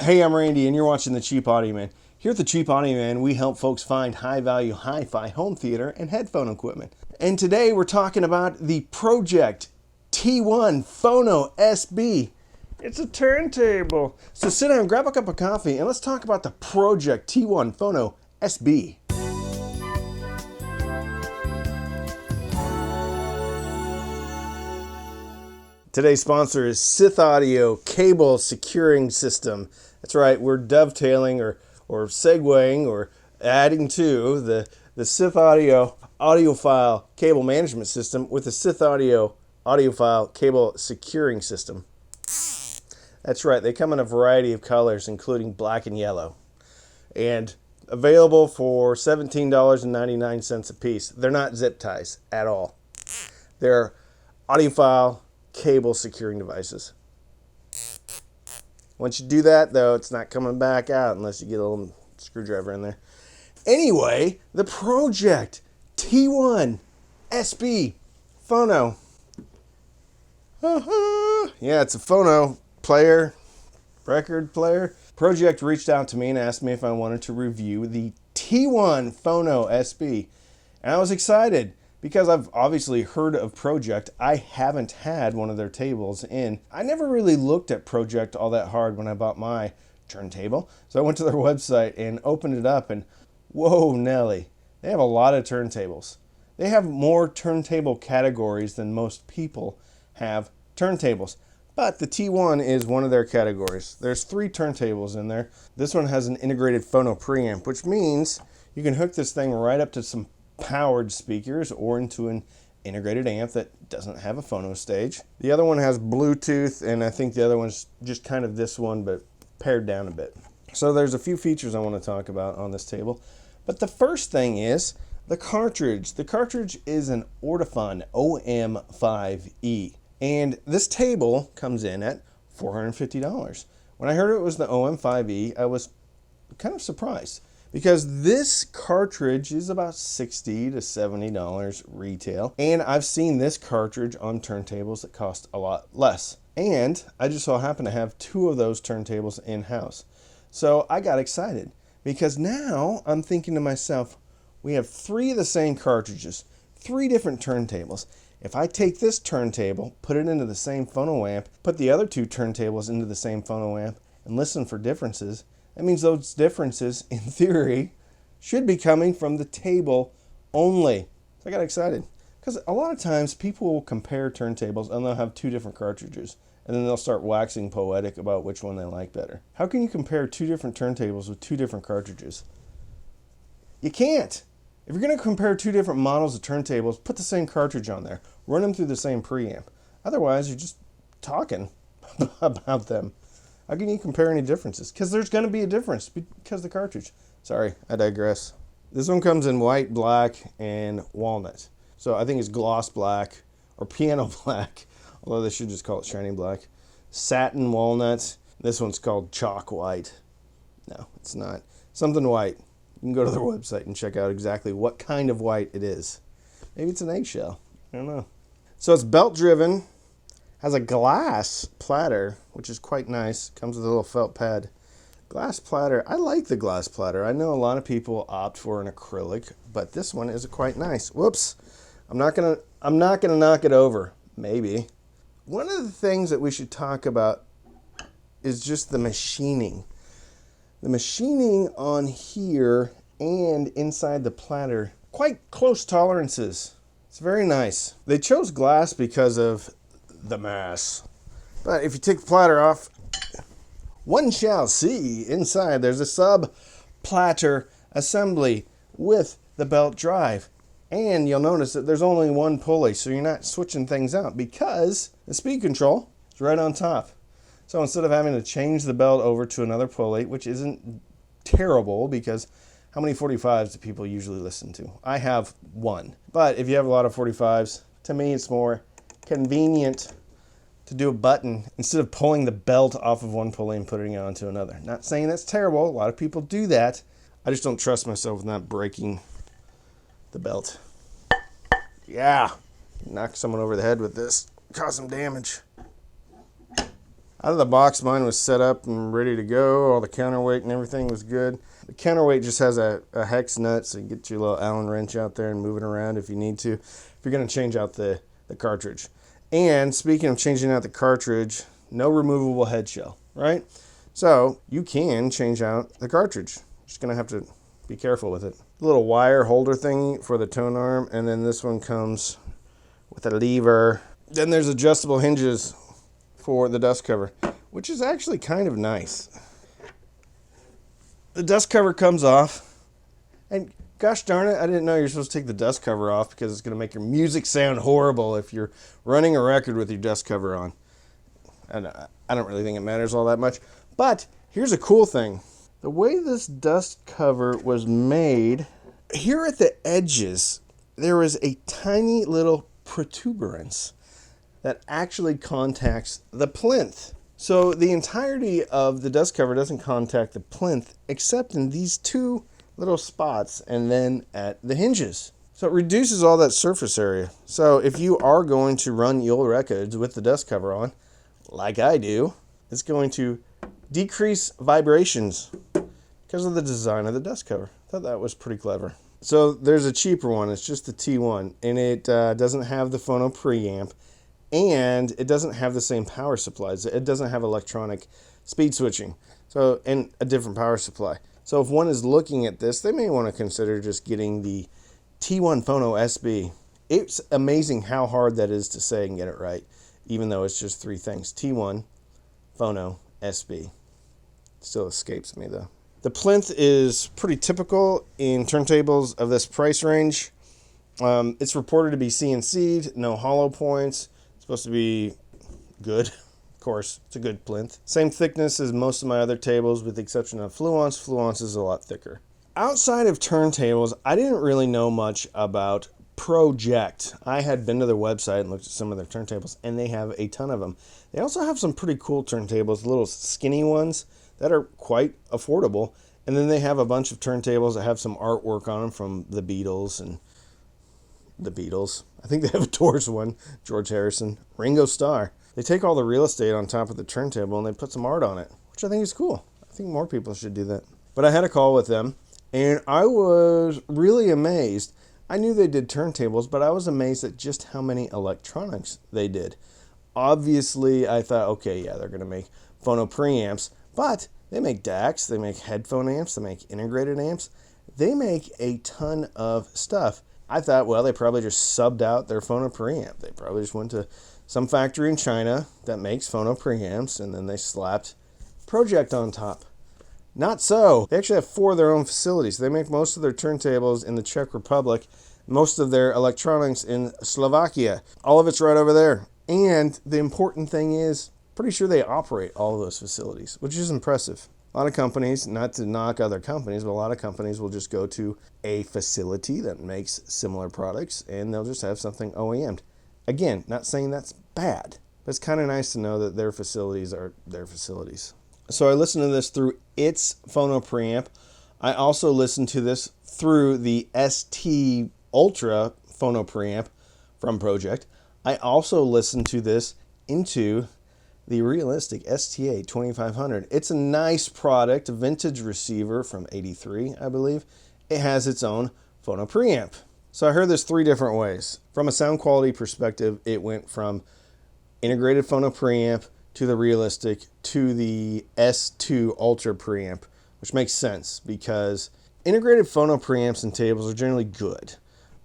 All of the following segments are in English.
Hey, I'm Randy, and you're watching The Cheap Audio Man. Here at The Cheap Audio Man, we help folks find high-value hi-fi home theater and headphone equipment. And today we're talking about the Pro-Ject T1 Phono SB. It's a turntable. So sit down, grab a cup of coffee, and let's talk about the Pro-Ject T1 Phono SB. Today's sponsor is Sith Audio Cable Securing System. That's right, we're dovetailing or segueing or adding to the Sith Audio audiophile cable management system with the Sith Audio audiophile cable securing system. That's right, they come in a variety of colors, including black and yellow, and available for $17.99 a piece. They're not zip ties at all. They're audiophile cable securing devices. Once you do that, though, it's not coming back out unless you get a little screwdriver in there. Anyway, the Pro-Ject T1 SB Phono. Yeah, it's a Phono player, record player. Pro-Ject reached out to me and asked me if I wanted to review the T1 Phono SB. And I was excited because I've obviously heard of Pro-Ject. I haven't had one of their tables in. I never really looked at Pro-Ject all that hard when I bought my turntable. So I went to their website and opened it up and whoa, Nelly. They have a lot of turntables. They have more turntable categories than most people have turntables. But the T1 is one of their categories. There's 3 turntables in there. This one has an integrated phono preamp, which means you can hook this thing right up to some powered speakers or into an integrated amp that doesn't have a phono stage. The other one has Bluetooth, and I think the other one's just kind of this one, but pared down a bit. So there's a few features I want to talk about on this table. But the first thing is the cartridge. The cartridge is an Ortofon OM5E. And this table comes in at $450. When I heard it was the OM5E, I was kind of surprised because this cartridge is about $60 to $70 retail. And I've seen this cartridge on turntables that cost a lot less. And I just so happen to have 2 of those turntables in-house. So I got excited because now I'm thinking to myself, we have 3 of the same cartridges, 3 different turntables. If I take this turntable, put it into the same phono amp, put the other 2 turntables into the same phono amp, and listen for differences, that means those differences, in theory, should be coming from the table only. So I got excited. Because a lot of times people will compare turntables and they'll have 2 different cartridges. And then they'll start waxing poetic about which one they like better. How can you compare 2 different turntables with 2 different cartridges? You can't. If you're going to compare 2 different models of turntables, put the same cartridge on there. Run them through the same preamp. Otherwise, you're just talking about them. How can you compare any differences? Because there's going to be a difference because of the cartridge. Sorry, I digress. This one comes in white, black, and walnut. So I think it's gloss black or piano black, although they should just call it shiny black. Satin walnut. This one's called chalk white. No, it's not. Something white. You can go to their website and check out exactly what kind of white it is. Maybe it's an eggshell. I don't know. So it's belt driven. Has a glass platter, which is quite nice. Comes with a little felt pad. Glass platter. I like the glass platter. I know a lot of people opt for an acrylic, but this one is quite nice. Whoops. I'm not gonna knock it over. Maybe. One of the things that we should talk about is just the machining. The machining on here and inside the platter, quite close tolerances. It's very nice. They chose glass because of the mass. But if you take the platter off, one shall see inside there's a sub-platter assembly with the belt drive. And you'll notice that there's only one pulley, so you're not switching things out because the speed control is right on top. So instead of having to change the belt over to another pulley, which isn't terrible because how many 45s do people usually listen to? I have 1. But if you have a lot of 45s, to me it's more convenient to do a button instead of pulling the belt off of one pulley and putting it onto another. Not saying that's terrible. A lot of people do that. I just don't trust myself with not breaking the belt. Yeah. Knock someone over the head with this. Cause some damage. Out of the box, mine was set up and ready to go. All the counterweight and everything was good. The counterweight just has a hex nut, so you get your little Allen wrench out there and move it around if you need to, if you're going to change out the cartridge. And speaking of changing out the cartridge, no removable head shell, right? So you can change out the cartridge. Just going to have to be careful with it. A little wire holder thing for the tone arm, and then this one comes with a lever. Then there's adjustable hinges for the dust cover, which is actually kind of nice. The dust cover comes off, and gosh darn it, I didn't know you're supposed to take the dust cover off because it's going to make your music sound horrible if you're running a record with your dust cover on. And I don't really think it matters all that much. But here's a cool thing. The way this dust cover was made, here at the edges, there is a tiny little protuberance that actually contacts the plinth. So the entirety of the dust cover doesn't contact the plinth except in these two little spots and then at the hinges. So it reduces all that surface area. So if you are going to run your records with the dust cover on, like I do, it's going to decrease vibrations because of the design of the dust cover. I thought that was pretty clever. So there's a cheaper one. It's just the T1, and it doesn't have the Phono preamp, and it doesn't have the same power supplies. It doesn't have electronic speed switching, so and a different power supply. So if one is looking at this, they may want to consider just getting the T1 Phono SB. It's amazing how hard that is to say and get it right, even though it's just three things. T1 Phono SB. Still escapes me though. The plinth is pretty typical in turntables of this price range. It's reported to be CNC'd, no hollow points. It's supposed to be good. Of course, it's a good plinth. Same thickness as most of my other tables with the exception of Fluence. Fluence is a lot thicker. Outside of turntables, I didn't really know much about Pro-Ject. I had been to their website and looked at some of their turntables, and they have a ton of them. They also have some pretty cool turntables, little skinny ones that are quite affordable. And then they have a bunch of turntables that have some artwork on them from the Beatles and the Beatles. I think they have a Doors one, George Harrison, Ringo Starr. They take all the real estate on top of the turntable and they put some art on it, which I think is cool. I think more people should do that. But I had a call with them, and I was really amazed. I knew they did turntables, but I was amazed at just how many electronics they did. Obviously, I thought, okay, yeah, they're going to make phono preamps, but they make DACs, they make headphone amps, they make integrated amps. They make a ton of stuff. I thought, well, they probably just subbed out their phono preamp. They probably just went to some factory in China that makes phono preamps, and then they slapped Pro-Ject on top. Not so. They actually have 4 of their own facilities. They make most of their turntables in the Czech Republic, most of their electronics in Slovakia. All of it's right over there. And the important thing is, pretty sure they operate all of those facilities, which is impressive. A lot of companies, not to knock other companies, but a lot of companies will just go to a facility that makes similar products and they'll just have something OEM'd. Again, not saying that's bad, but it's kind of nice to know that their facilities are their facilities. So I listened to this through its phono preamp. I also listened to this through the ST Ultra phono preamp from Pro-Ject. I also listened to this into the Realistic STA 2500. It's a nice product, a vintage receiver from 83, I believe. It has its own phono preamp. So I heard this 3 different ways. From a sound quality perspective, it went from integrated phono preamp to the Realistic to the S2 Ultra preamp, which makes sense because integrated phono preamps and tables are generally good,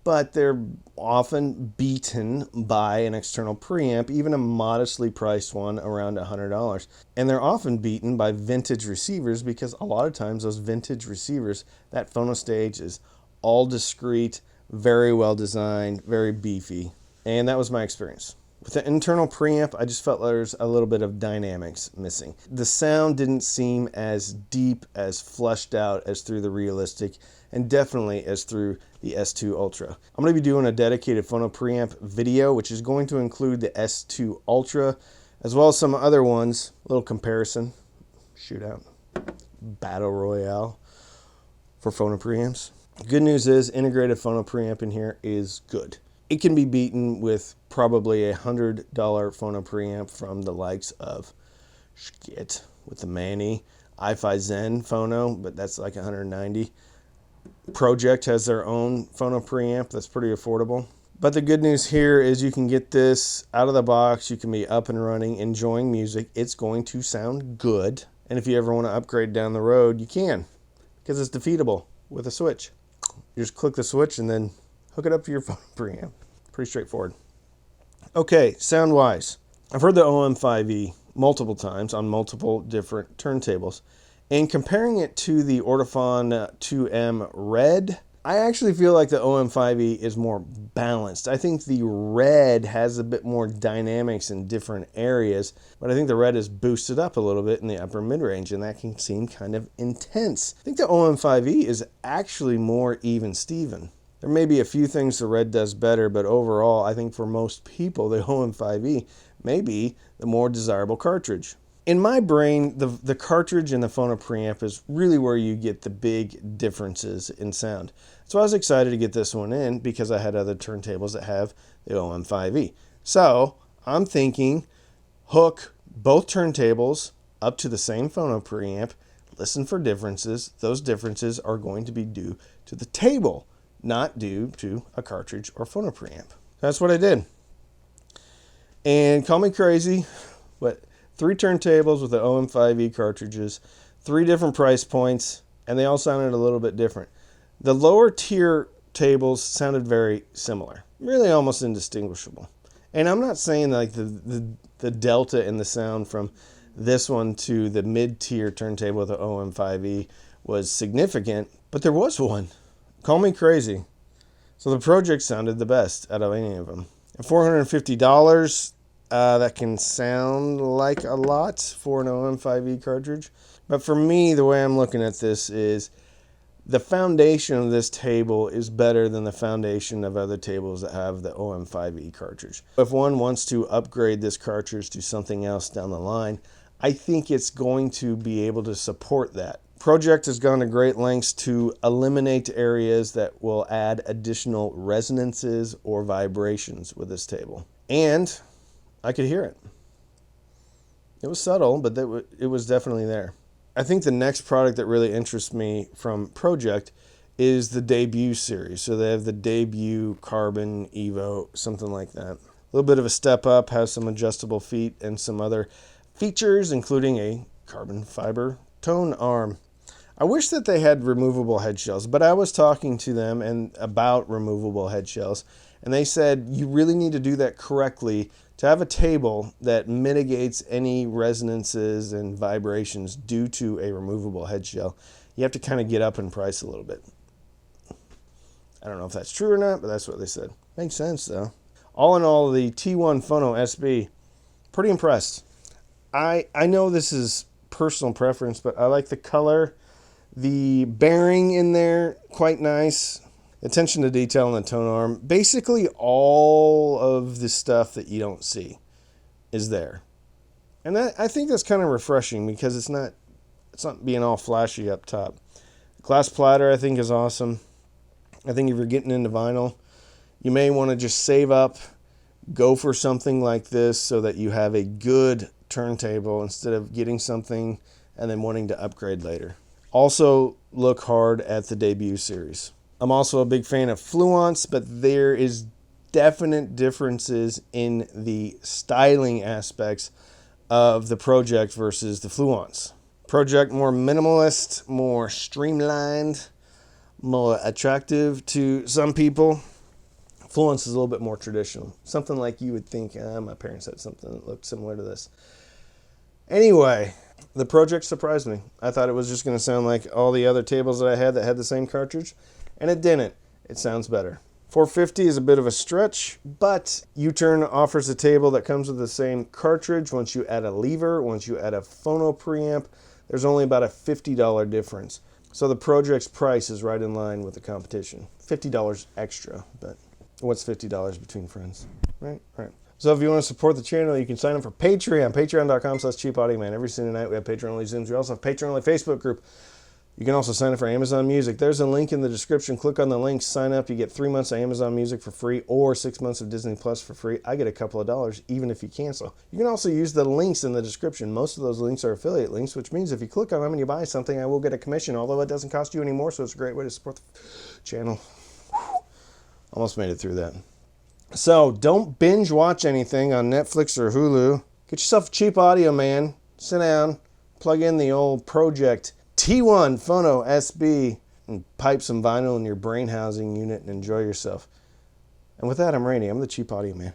but they're often beaten by an external preamp, even a modestly priced one around $100. And they're often beaten by vintage receivers because a lot of times those vintage receivers, that phono stage is all discrete, very well designed, very beefy. And that was my experience. With the internal preamp, I just felt there's a little bit of dynamics missing. The sound didn't seem as deep, as fleshed out as through the Realistic, and definitely as through the S2 Ultra. I'm going to be doing a dedicated phono preamp video, which is going to include the S2 Ultra, as well as some other ones, a little comparison, shootout, battle royale for phono preamps. Good news is integrated phono preamp in here is good. It can be beaten with probably $100 phono preamp from the likes of skit with the Manny. Hi-Fi Zen Phono, but that's like 190. Pro-Ject has their own Phono preamp that's pretty affordable. But the good news here is you can get this out of the box. You can be up and running, enjoying music. It's going to sound good. And if you ever want to upgrade down the road, you can, because it's defeatable with a switch. You just click the switch and then hook it up to your Phono preamp. Pretty straightforward. Okay, sound-wise, I've heard the OM5E multiple times on multiple different turntables. And comparing it to the Ortofon 2M Red, I actually feel like the OM5E is more balanced. I think the Red has a bit more dynamics in different areas, but I think the Red is boosted up a little bit in the upper mid-range, and that can seem kind of intense. I think the OM5E is actually more even-steven. There may be a few things the Red does better, but overall, I think for most people, the OM5E may be the more desirable cartridge. In my brain, the cartridge and the Phono preamp is really where you get the big differences in sound. So I was excited to get this one in because I had other turntables that have the OM5E. So I'm thinking hook both turntables up to the same Phono preamp, listen for differences. Those differences are going to be due to the table, not due to a cartridge or Phono preamp. That's what I did. And call me crazy, but 3 turntables with the OM5E cartridges, 3 different price points, and they all sounded a little bit different. The lower tier tables sounded very similar, really almost indistinguishable. And I'm not saying like the delta in the sound from this one to the mid-tier turntable with the OM5E was significant, but there was one. Call me crazy. So the Pro-Ject sounded the best out of any of them. At $450, that can sound like a lot for an OM5E cartridge. But for me, the way I'm looking at this is the foundation of this table is better than the foundation of other tables that have the OM5E cartridge. If one wants to upgrade this cartridge to something else down the line, I think it's going to be able to support that. Pro-Ject has gone to great lengths to eliminate areas that will add additional resonances or vibrations with this table. And I could hear it. It was subtle, but it was definitely there. I think the next product that really interests me from Pro-Ject is the Debut series. So they have the Debut Carbon Evo, something like that. A little bit of a step up, has some adjustable feet and some other features, including a carbon fiber tone arm. I wish that they had removable head shells, but I was talking to them about removable head shells, and they said you really need to do that correctly to have a table that mitigates any resonances and vibrations due to a removable head shell. You have to kind of get up in price a little bit. I don't know if that's true or not, but that's what they said. Makes sense, though. All in all, the T1 Phono SB, pretty impressed. I know this is personal preference, but I like the color. The bearing in there, quite nice. Attention to detail on the tone arm. Basically, all of the stuff that you don't see is there. And I think that's kind of refreshing because it's not being all flashy up top. Glass platter, I think, is awesome. I think if you're getting into vinyl, you may want to just save up, go for something like this so that you have a good turntable instead of getting something and then wanting to upgrade later. Also, look hard at the Debut series. I'm also a big fan of Fluence, but there is definite differences in the styling aspects of the Pro-Ject versus the Fluence. Pro-Ject more minimalist, more streamlined, more attractive to some people. Fluence is a little bit more traditional. Something like you would think, my parents had something that looked similar to this. Anyway, the Pro-Ject surprised me. I thought it was just going to sound like all the other tables that I had that had the same cartridge, and it didn't. It sounds better. $450 is a bit of a stretch, but U-Turn offers a table that comes with the same cartridge. Once you add a lever, once you add a Phono preamp, there's only about a $50 difference. So the Pro-Ject's price is right in line with the competition. $50 extra, but what's $50 between friends, right? Right. So if you want to support the channel, you can sign up for Patreon, patreon.com/cheapaudioman. Every Sunday night we have Patreon-only Zooms. We also have Patreon-only Facebook group. You can also sign up for Amazon Music. There's a link in the description. Click on the link, sign up. You get 3 months of Amazon Music for free or 6 months of Disney Plus for free. I get a couple of dollars even if you cancel. You can also use the links in the description. Most of those links are affiliate links, which means if you click on them and you buy something, I will get a commission, although it doesn't cost you any more, so it's a great way to support the channel. Almost made it through that. So don't binge watch anything on Netflix or Hulu. Get yourself a cheap audio, man. Sit down, plug in the old Pro-Ject T1 Phono SB, and pipe some vinyl in your brain housing unit and enjoy yourself. And with that, I'm Randy. I'm the cheap audio man.